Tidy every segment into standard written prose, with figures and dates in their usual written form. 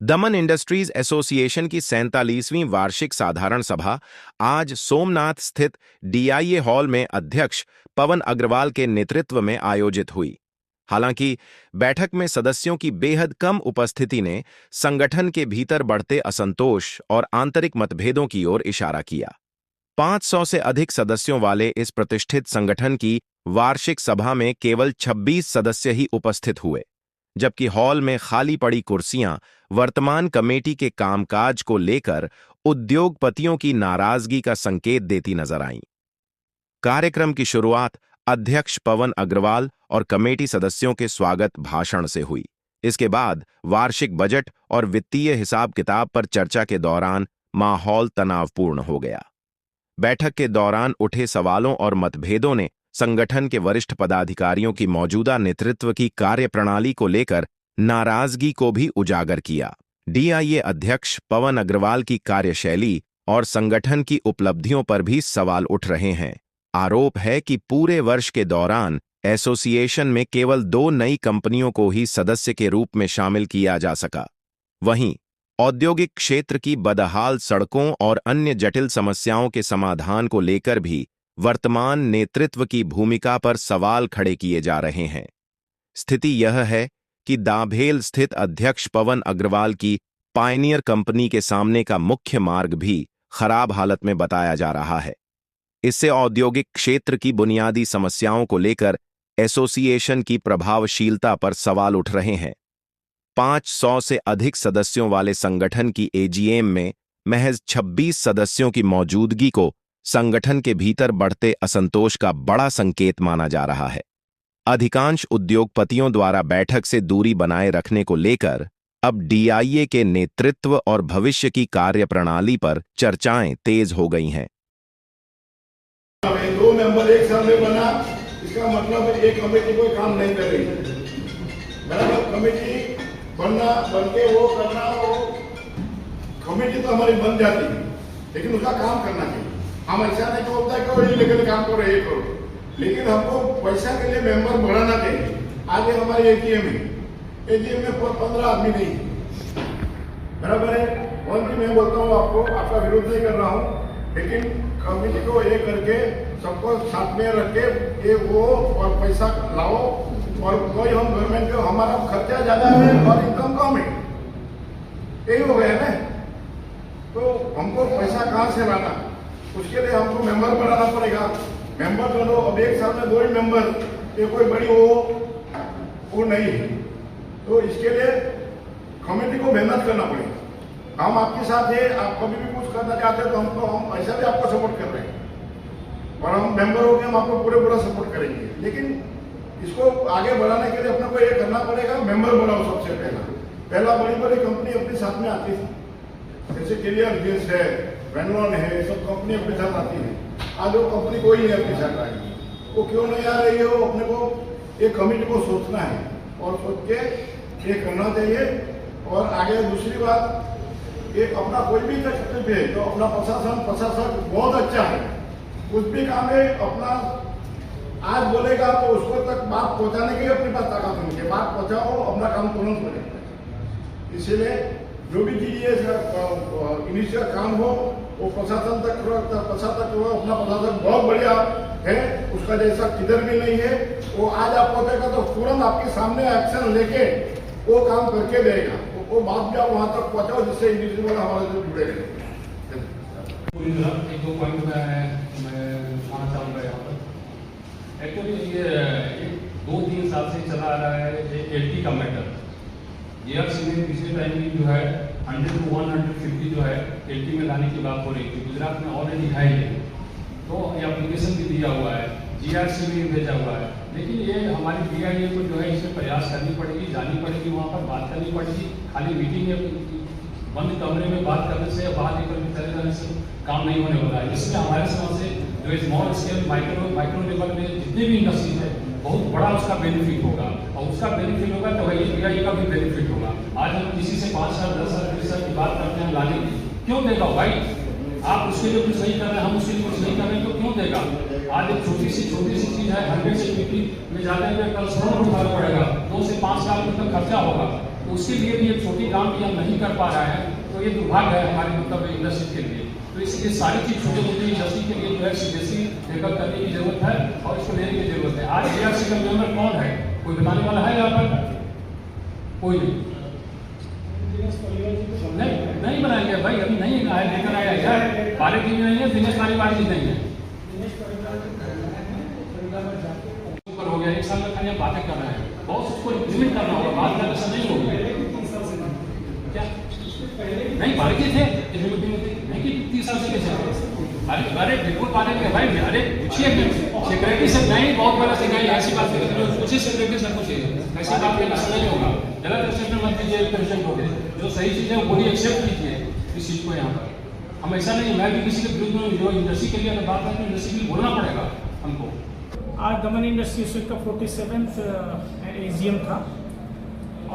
दमन industries association की 47वीं वार्षिक साधारण सभा आज सोमनाथ स्थित डीआईए हॉल में अध्यक्ष पवन अग्रवाल के नेतृत्व में आयोजित हुई। हालांकि बैठक में सदस्यों की बेहद कम उपस्थिति ने संगठन के भीतर बढ़ते असंतोष और आंतरिक मतभेदों की ओर इशारा किया। 500 से अधिक सदस्यों वाले इस प्रतिष्ठित संगठन की वार्षिक सभा में केवल 26 सदस्य ही उपस्थित हुए, जबकि हॉल में खाली पड़ी कुर्सियां वर्तमान कमेटी के कामकाज को लेकर उद्योगपतियों की नाराजगी का संकेत देती नजर आईं। कार्यक्रम की शुरुआत अध्यक्ष पवन अग्रवाल और कमेटी सदस्यों के स्वागत भाषण से हुई। इसके बाद वार्षिक बजट और वित्तीय हिसाब किताब पर चर्चा के दौरान माहौल तनावपूर्ण हो गया। बैठक के दौरान उठे सवालों और मतभेदों ने संगठन के वरिष्ठ पदाधिकारियों की मौजूदा नेतृत्व की कार्यप्रणाली को लेकर नाराजगी को भी उजागर किया। डीआईए अध्यक्ष पवन अग्रवाल की कार्यशैली और संगठन की उपलब्धियों पर भी सवाल उठ रहे हैं। आरोप है कि पूरे वर्ष के दौरान एसोसिएशन में केवल 2 नई कंपनियों को ही सदस्य के रूप में शामिल किया जा सका। वहीं औद्योगिक क्षेत्र की बदहाल सड़कों और अन्य जटिल समस्याओं के समाधान को लेकर भी वर्तमान नेतृत्व की भूमिका पर सवाल खड़े किए जा रहे हैं। स्थिति यह है कि दाभेल स्थित अध्यक्ष पवन अग्रवाल की पायनियर कंपनी के सामने का मुख्य मार्ग भी खराब हालत में बताया जा रहा है। इससे औद्योगिक क्षेत्र की बुनियादी समस्याओं को लेकर एसोसिएशन की प्रभावशीलता पर सवाल उठ रहे हैं। 500 से अधिक सदस्यों वाले संगठन की एजीएम में महज 26 सदस्यों की मौजूदगी को संगठन के भीतर बढ़ते असंतोष का बड़ा संकेत माना जा रहा है। अधिकांश उद्योगपतियों द्वारा बैठक से दूरी बनाए रखने को लेकर अब डीआईए के नेतृत्व और भविष्य की कार्यप्रणाली पर चर्चाएं तेज हो गई हैं। 2 मेंबर एक साल में बना, इसका मतलब एक कमेटी कोई काम नहीं कर रही। बराबर कमेटी बनना, बनके वो करना, वो कमेटी तो हमारी बन जाती है, लेकिन उसका काम करना चाहिए। हम ऐसा नहीं तो होता है कि वो इलीगल काम करो, ये करो, लेकिन हमको पैसा के लिए मेंबर बढ़ाना चाहिए। आगे हमारी एजीएम है, एजीएम में 15 आदमी नहीं, बराबर है। और भी मैं बोलता हूँ आपको, आपका विरोध नहीं कर रहा हूँ, लेकिन कमेटी को ये करके सबको साथ में रख के ये वो और पैसा लाओ। और कोई हम गवर्नमेंट को हमारा खर्चा ज्यादा है और इनकम कम है, यही हो गया ना। तो हमको पैसा कहाँ से लाना, उसके लिए हमको मेंबर बढ़ाना पड़ेगा। मेंबर जो अब एक साल में 2 ही मेंबर, ये कोई बड़ी वो नहीं है। तो इसके लिए कमेटी को मेहनत करना पड़ेगा। हम आपके साथ है, आप कभी भी कुछ करना चाहते हैं तो हम ऐसा भी आपको सपोर्ट कर रहे हैं, और हम मेंबर हो गए, हम आपको पूरा सपोर्ट करेंगे। लेकिन इसको आगे बढ़ाने के लिए अपने को ये करना पड़ेगा, मेंबर बढ़ाओ। सबसे पहला बड़ी कंपनी अपने साथ में आती थी, जैसे कैरियर गेस है, वेनलॉन है, सब कंपनी अपने साथ आती है। आज वो कंपनी कोई नहीं अपने साथ आएगी, वो क्यों नहीं आ रही है, वो अपने को एक कमेटी को सोचना है और सोच के ये करना चाहिए। और आगे दूसरी बात, एक अपना कोई भी तकलीफ है तो अपना प्रशासन बहुत अच्छा है, कुछ भी काम है अपना आज बोलेगा तो उसको तक बात पहुंचाने की अपने पास ताकत होनी चाहिए। बात पहुंचाओ, अपना काम तुरंत बनेगा। इसीलिए जो भी चीज इनिशियल काम हो वो प्रशासन तक हो, अपना प्रशासन बहुत बढ़िया है, उसका जैसा किधर भी नहीं है। वो आज आप पहुंचेगा तो तुरंत आपके सामने एक्शन लेके वो काम करके देगा। वो बात भी आप वहाँ तक पहुँचाओ जिससे इंडिविजुअल हमारे से जुड़े रहे। एक 2 पॉइंट मैं मानना चाहूँगा यहाँ पर। एक्चुअली ये 2-3 साल से चला आ रहा है एलटी का मैटर। जीआरसी में पिछले टाइम में जो है 100 to 150 जो है एलटी में लाने की बात हो रही थी। गुजरात में ऑलरेडी है ये, तो ये एप्लीकेशन भी दिया हुआ है, जीआरसी में भेजा हुआ है। लेकिन ये हमारी डीआईए को जो है इसमें प्रयास करनी पड़ेगी, जानी पड़ेगी, वहाँ पर बात करनी पड़ेगी। खाली मीटिंग में बंद कमरे में बात करने से, बाहर निकल के चले जाने से काम नहीं होने वाला है। इसमें हमारे समझ से जो स्मॉल स्केल माइक्रो लेवल में जितने भी इंडस्ट्रीज है, बहुत बड़ा उसका बेनिफिट होगा। और उसका बेनिफिट होगा तो वही डीआईए का भी बेनिफिट होगा। आज हम किसी से 5 साल 10 साल 20 साल की बात करते हैं लाने की, क्यों देगा भाई? आप उसके लिए कुछ सही कर रहे हैं, हम उसके लिए कुछ नहीं कर रहे हैं, तो क्यों देगा? आज एक छोटी सी चीज है, 100 से 50 में जाने में कल 100 रुपये पड़ेगा, 2 से 5 साल तक खर्चा होगा। उसके लिए भी ये छोटी काम भी हम नहीं कर पा रहे हैं, तो ये दुर्भाग्य है हमारे मतलब इंडस्ट्री के लिए। तो इसलिए सारी चीज़ छोटी मोटी इंडस्ट्री के लिए जो है सीरियसली टेकअप करने की जरूरत है और इसको लेने की जरूरत है। आज DRC का मेंबर कौन है, कोई बताने वाला है यहाँ पर? कोई नहीं बनाएंगे भाई, अभी नहीं आया, लेकर आया यार, पारित भी नहीं है, दिनेश पारिवारिक भी नहीं है। ऊपर हो गया, 1 साल में खाली बातें कर रहे हैं, बहुत उसको इम्प्लीमेंट करना होगा, बात करने से नहीं होगा। क्या नहीं पारित थे नहीं कि 30 साल से कैसे? अरे बिल्कुल पारित है भाई, अरे पूछिए सेक्रेटरी से नहीं, बहुत बड़ा सिखाई ऐसी बात पूछिए सेक्रेटरी सर पूछिए, ऐसी बात करने से नहीं होगा। गलत स्टेटमेंट मत दीजिए प्रेसिडेंट को, जो सही चीज़ है वो बोलिए, एक्सेप्ट कीजिए इस चीज़ को। यहाँ पर हम ऐसा नहीं, मैं भी किसी के विरुद्ध में जो इंडस्ट्री के लिए अगर बात है तो इंडस्ट्री के लिए बोलना पड़ेगा हमको। आज दमन इंडस्ट्री का 47th AGM था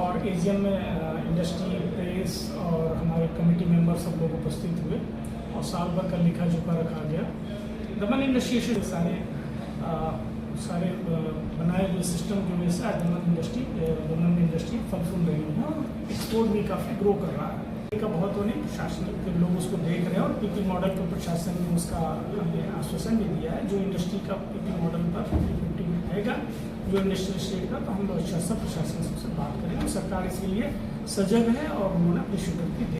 और AGM में इंडस्ट्री, प्रेस और हमारे कमेटी मेंबर सब लोग उपस्थित हुए और साल भर का लेखा जोखा रखा गया। दमन इंडस्ट्री से सारे बनाए हुए सिस्टम की वजह से आज दमन इंडस्ट्री फल फूल रही है और एक्सपोर्ट भी काफ़ी ग्रो कर रहा है। का बहुत होने प्रशासनिक लोग उसको देख रहे हैं और PP मॉडल पर प्रशासन ने उसका आश्वासन भी दिया है। जो इंडस्ट्री का PP मॉडल पर 50 रहेगा, जो इंडस्ट्रियल स्टेट का, तो हम लोग अच्छा सब प्रशासन से बात करेंगे। सरकार इसके लिए सजग है और उन्होंने अपनी स्वीकृति दी।